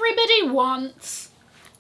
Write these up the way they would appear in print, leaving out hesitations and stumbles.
Everybody wants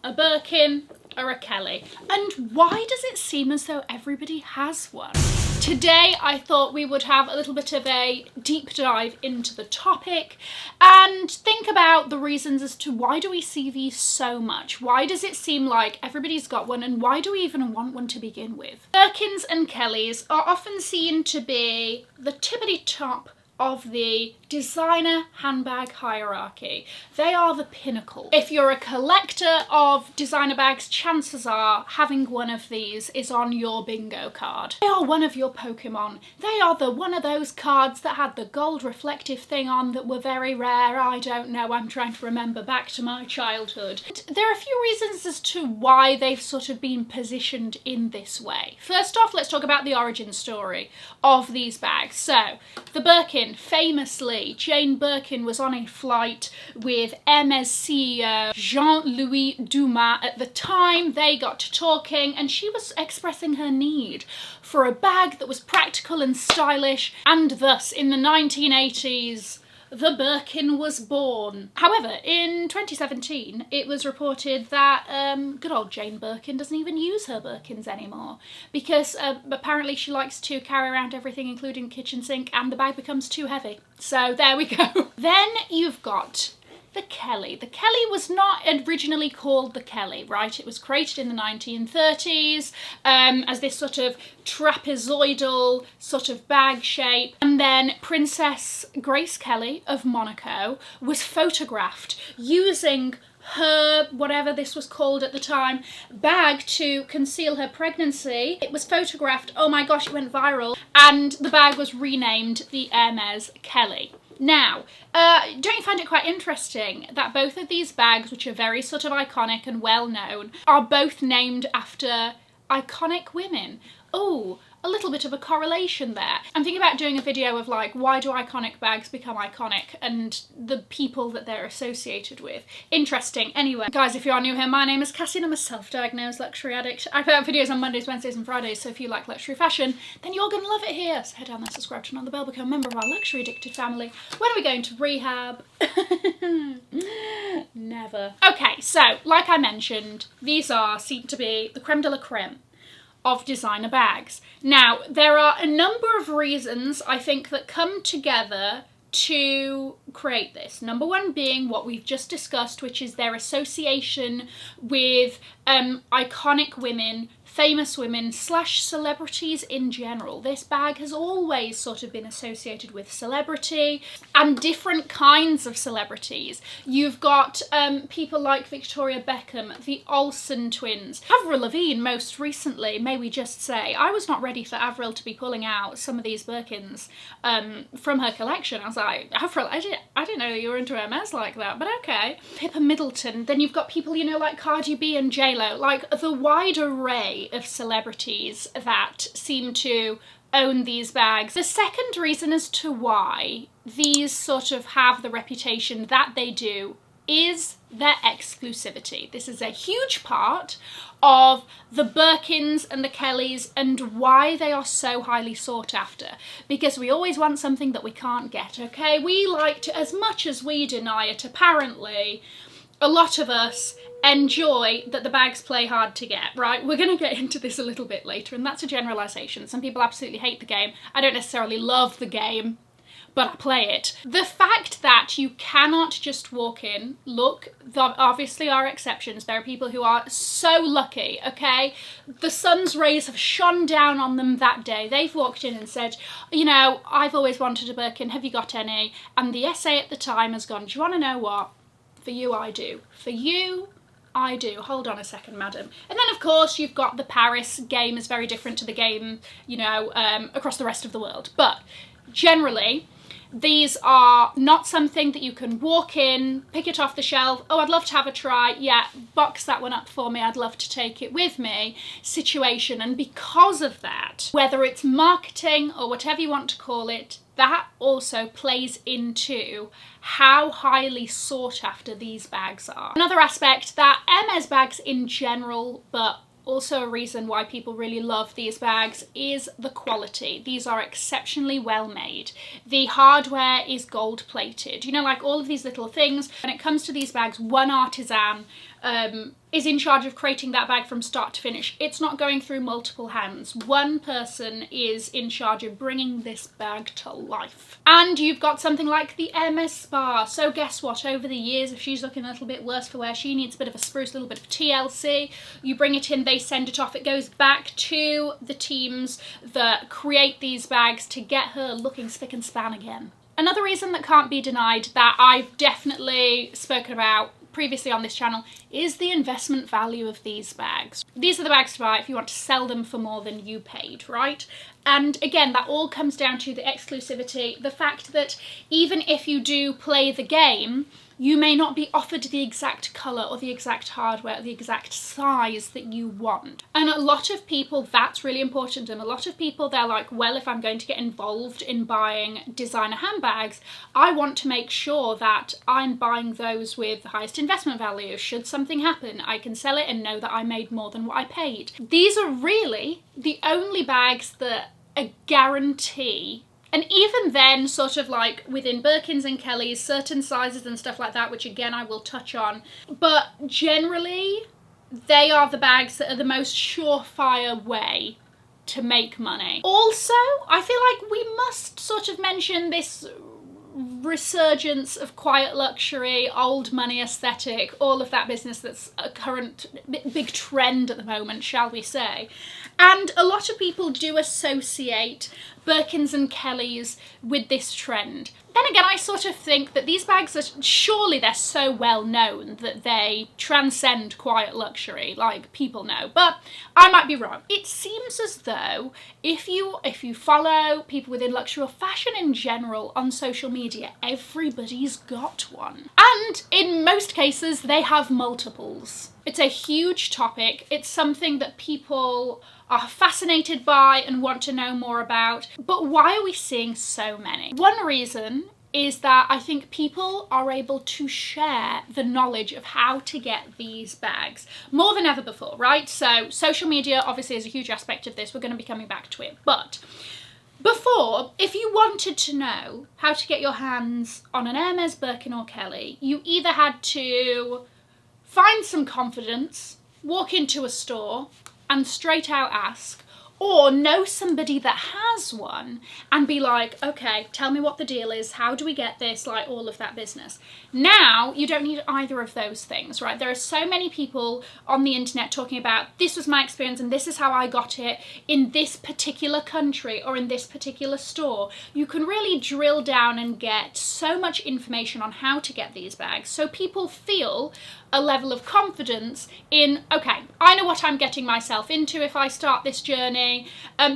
a Birkin or a Kelly. And why does it seem as though everybody has one? Today I thought we would have a little bit of a deep dive into the topic and think about the reasons as to why do we see these so much? Why does it seem like everybody's got one, and why do we even want one to begin with? Birkins and Kellys are often seen to be the tippity top of the designer handbag hierarchy. They are the pinnacle. If you're a collector of designer bags, chances are having one of these is on your bingo card. They are one of your Pokemon. They are one of those cards that had the gold reflective thing on that were very rare. I don't know, I'm trying to remember back to my childhood. There are a few reasons as to why they've sort of been positioned in this way. First off, let's talk about the origin story of these bags. So, the Birkin, famously, Jane Birkin was on a flight with Hermès CEO Jean-Louis Dumas at the time. They got to talking and she was expressing her need for a bag that was practical and stylish, and thus in the 1980s the Birkin was born. However, in 2017 it was reported that good old Jane Birkin doesn't even use her Birkins anymore because apparently she likes to carry around everything including kitchen sink, and the bag becomes too heavy. So there we go. Then you've got the Kelly. The Kelly was not originally called the Kelly, right? It was created in the 1930s as this sort of trapezoidal sort of bag shape. And then Princess Grace Kelly of Monaco was photographed using her, whatever this was called at the time, bag to conceal her pregnancy. It was photographed, oh my gosh, it went viral, and the bag was renamed the Hermès Kelly. Now, don't you find it quite interesting that both of these bags, which are very sort of iconic and well known, are both named after iconic women? Oh, a little bit of a correlation there. I'm thinking about doing a video of like, why do iconic bags become iconic and the people that they're associated with. Interesting. Anyway, guys, if you are new here, my name is Cassie and I'm a self-diagnosed luxury addict. I put out videos on Mondays, Wednesdays and Fridays, so if you like luxury fashion, then you're gonna love it here. So head down there, subscribe, turn on the bell, become a member of our luxury addicted family. When are we going to rehab? Never. Okay, so like I mentioned, these are seen to be the creme de la creme of designer bags. Now, there are a number of reasons I think that come together to create this. Number one being what we've just discussed, which is their association with iconic women, famous women / celebrities in general. This bag has always sort of been associated with celebrity and different kinds of celebrities. You've got people like Victoria Beckham, the Olsen twins, Avril Lavigne most recently, may we just say. I was not ready for Avril to be pulling out some of these Birkins from her collection. I was like, Avril, I didn't know you were into Hermès like that, but okay. Pippa Middleton. Then you've got people, you know, like Cardi B and J-Lo, like the wide array of celebrities that seem to own these bags. The second reason as to why these sort of have the reputation that they do is their exclusivity. This is a huge part of the Birkins and the Kellys and why they are so highly sought after, because we always want something that we can't get, okay? We like to, as much as we deny it, apparently a lot of us enjoy that the bags play hard to get, right? We're going to get into this a little bit later, and that's a generalisation. Some people absolutely hate the game. I don't necessarily love the game, but I play it. The fact that you cannot just walk in, look, there obviously are exceptions. There are people who are so lucky, okay? The sun's rays have shone down on them that day. They've walked in and said, you know, I've always wanted a Birkin, have you got any? And the essay at the time has gone, do you want to know what? For you, I do. For you, I do. Hold on a second, madam. And then, of course, you've got the Paris game is very different to the game, you know, across the rest of the world. But generally, these are not something that you can walk in, pick it off the shelf, oh, I'd love to have a try, yeah, box that one up for me, I'd love to take it with me situation. And because of that, whether it's marketing or whatever you want to call it, that also plays into how highly sought after these bags are. Another aspect that Hermès bags in general, but also a reason why people really love these bags is the quality. These are exceptionally well made. The hardware is gold plated. You know, like all of these little things. When it comes to these bags, one artisan is in charge of creating that bag from start to finish. It's not going through multiple hands. One person is in charge of bringing this bag to life. And you've got something like the MS Spa. So guess what? Over the years, if she's looking a little bit worse for wear, she needs a bit of a spruce, a little bit of TLC. You bring it in, they send it off. It goes back to the teams that create these bags to get her looking spick and span again. Another reason that can't be denied that I've definitely spoken about previously on this channel is the investment value of these bags. These are the bags to buy if you want to sell them for more than you paid, right? And again, that all comes down to the exclusivity, the fact that even if you do play the game, you may not be offered the exact colour or the exact hardware or the exact size that you want. And a lot of people, that's really important to them. A lot of people, they're like, well, if I'm going to get involved in buying designer handbags, I want to make sure that I'm buying those with the highest investment value. Should something happen, I can sell it and know that I made more than what I paid. These are really the only bags that a guarantee. And even then, sort of like within Birkins and Kellys, certain sizes and stuff like that, which again I will touch on, but generally they are the bags that are the most surefire way to make money. Also, I feel like we must sort of mention this resurgence of quiet luxury, old money aesthetic, all of that business that's a current big trend at the moment, shall we say. And a lot of people do associate Birkins and Kellys with this trend. Then again, I sort of think that these bags are, surely they're so well known that they transcend quiet luxury, like people know, but I might be wrong. It seems as though if you follow people within luxury or fashion in general on social media, everybody's got one. And in most cases, they have multiples. It's a huge topic. It's something that people are fascinated by and want to know more about. But why are we seeing so many? One reason is that I think people are able to share the knowledge of how to get these bags more than ever before, right? So social media obviously is a huge aspect of this. We're going to be coming back to it. But before, if you wanted to know how to get your hands on an Hermes, Birkin or Kelly, you either had to find some confidence, walk into a store and straight out ask, or know somebody that has one and be like, okay, tell me what the deal is, how do we get this, like all of that business. Now, you don't need either of those things, right? There are so many people on the internet talking about, this was my experience and this is how I got it in this particular country or in this particular store. You can really drill down and get so much information on how to get these bags, so people feel a level of confidence in, okay, I know what I'm getting myself into if I start this journey.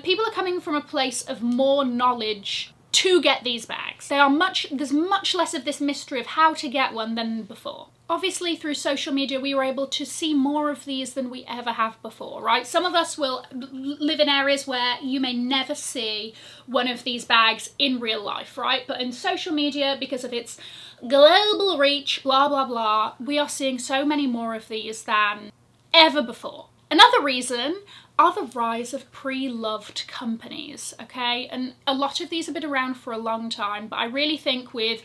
People are coming from a place of more knowledge to get these bags. There's much less of this mystery of how to get one than before. Obviously, through social media, we were able to see more of these than we ever have before, right? Some of us will live in areas where you may never see one of these bags in real life, right? But in social media, because of its global reach, blah, blah, blah, we are seeing so many more of these than ever before. Another reason are the rise of pre-loved companies, okay? And a lot of these have been around for a long time, but I really think with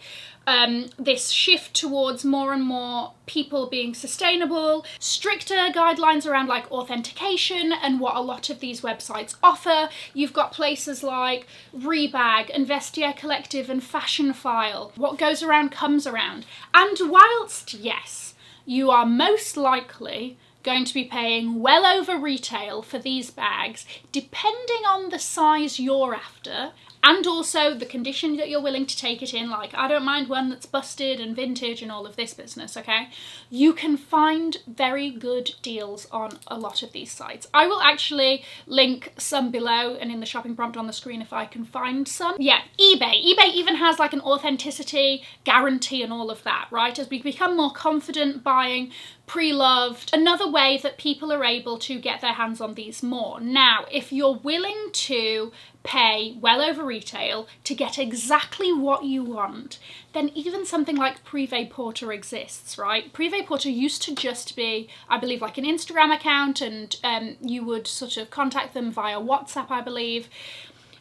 this shift towards more and more people being sustainable, stricter guidelines around like authentication and what a lot of these websites offer. You've got places like Rebag and Vestiaire Collective and Fashion File. What goes around comes around. And whilst, yes, you are most likely going to be paying well over retail for these bags, depending on the size you're after, and also the condition that you're willing to take it in. Like, I don't mind one that's busted and vintage and all of this business, okay? You can find very good deals on a lot of these sites. I will actually link some below and in the shopping prompt on the screen if I can find some. Yeah, eBay. eBay even has like an authenticity guarantee and all of that, right? As we become more confident buying pre-loved, another way that people are able to get their hands on these more. Now, if you're willing to pay well over retail to get exactly what you want, then even something like Privé Porter exists, right? Privé Porter used to just be, I believe, like an Instagram account, and you would sort of contact them via WhatsApp, I believe.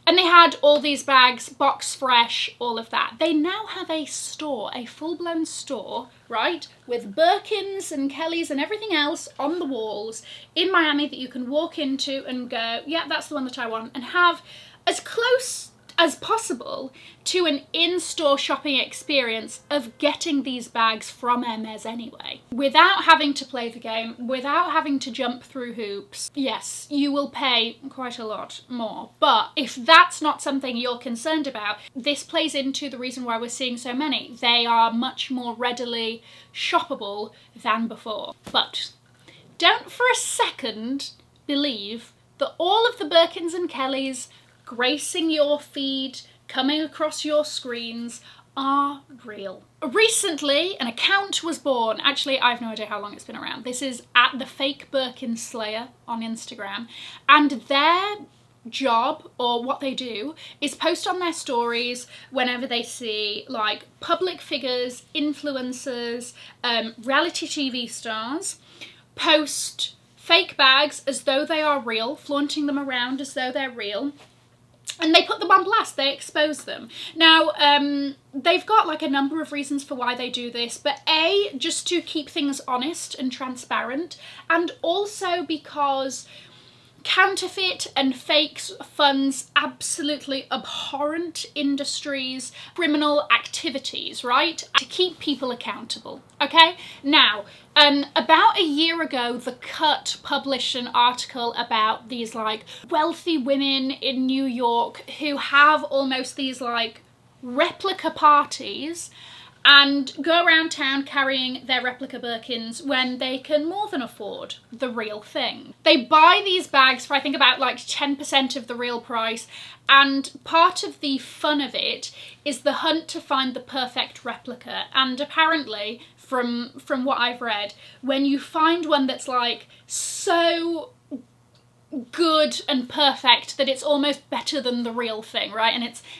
And they had all these bags, box fresh, all of that. They now have a store, a full-blown store, right, with Birkins and Kellys and everything else on the walls in Miami that you can walk into and go, yeah, that's the one that I want, and have as close as possible to an in-store shopping experience of getting these bags from Hermes anyway, without having to play the game, without having to jump through hoops. Yes, you will pay quite a lot more, but if that's not something you're concerned about, this plays into the reason why we're seeing so many. They are much more readily shoppable than before. But don't for a second believe that all of the Birkins and Kellys gracing your feed, coming across your screens, are real. Recently, an account was born. Actually, I have no idea how long it's been around. This is at the Fake Birkin Slayer on Instagram, and their job, or what they do, is post on their stories whenever they see like public figures, influencers, reality TV stars, post fake bags as though they are real, flaunting them around as though they're real. And they put them on blast, they expose them. Now, they've got like a number of reasons for why they do this, but A, just to keep things honest and transparent, and also because counterfeit and fakes funds absolutely abhorrent industries, criminal activities, right? To keep people accountable, okay? Now, about a year ago, The Cut published an article about these like wealthy women in New York who have almost these like replica parties and go around town carrying their replica Birkins when they can more than afford the real thing. They buy these bags for I think about like 10% of the real price, and part of the fun of it is the hunt to find the perfect replica. And apparently, from what I've read, when you find one that's like so good and perfect that it's almost better than the real thing, right?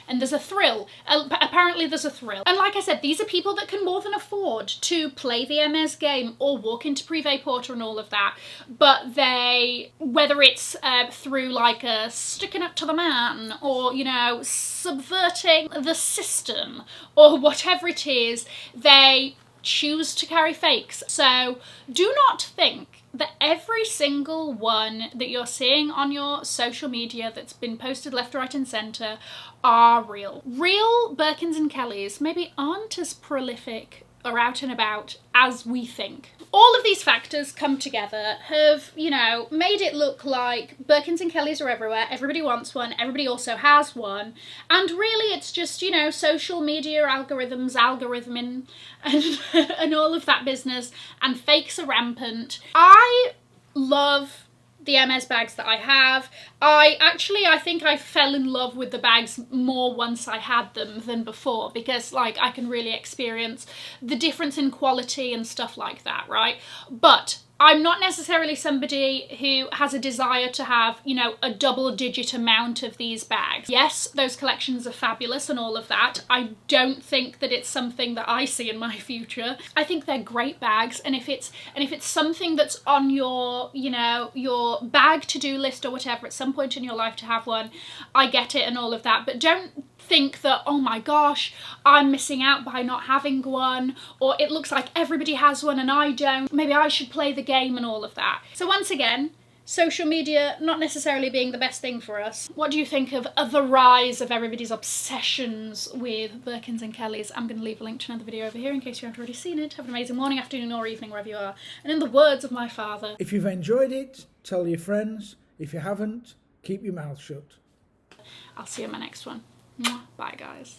And there's a thrill. Apparently there's a thrill. And like I said, these are people that can more than afford to play the Hermes game or walk into Privé Porter and all of that, but they, whether it's through like a sticking up to the man, or, you know, subverting the system, or whatever it is, they choose to carry fakes. So do not think that every single one that you're seeing on your social media that's been posted left, right and centre are real. Real Birkins and Kellys maybe aren't as prolific or out and about as we think. All of these factors come together have, you know, made it look like Birkins and Kellys are everywhere, everybody wants one, everybody also has one, and really it's just, you know, social media algorithms, algorithming, and all of that business, and fakes are rampant. I love the Hermes bags that I have. I think I fell in love with the bags more once I had them than before, because like I can really experience the difference in quality and stuff like that, right? But I'm not necessarily somebody who has a desire to have, you know, a double-digit amount of these bags. Yes, those collections are fabulous and all of that. I don't think that it's something that I see in my future. I think they're great bags, and if it's something that's on your, you know, your bag to-do list or whatever at some point in your life to have one, I get it and all of that. But don't think that, oh my gosh, I'm missing out by not having one, or it looks like everybody has one and I don't, maybe I should play the game and all of that. So once again, social media not necessarily being the best thing for us. What do you think of the rise of everybody's obsessions with Birkins and Kellys? I'm going to leave a link to another video over here in case you haven't already seen it. Have an amazing morning, afternoon or evening wherever you are. And in the words of my father, if you've enjoyed it, tell your friends. If you haven't, keep your mouth shut. I'll see you in my next one. Bye guys.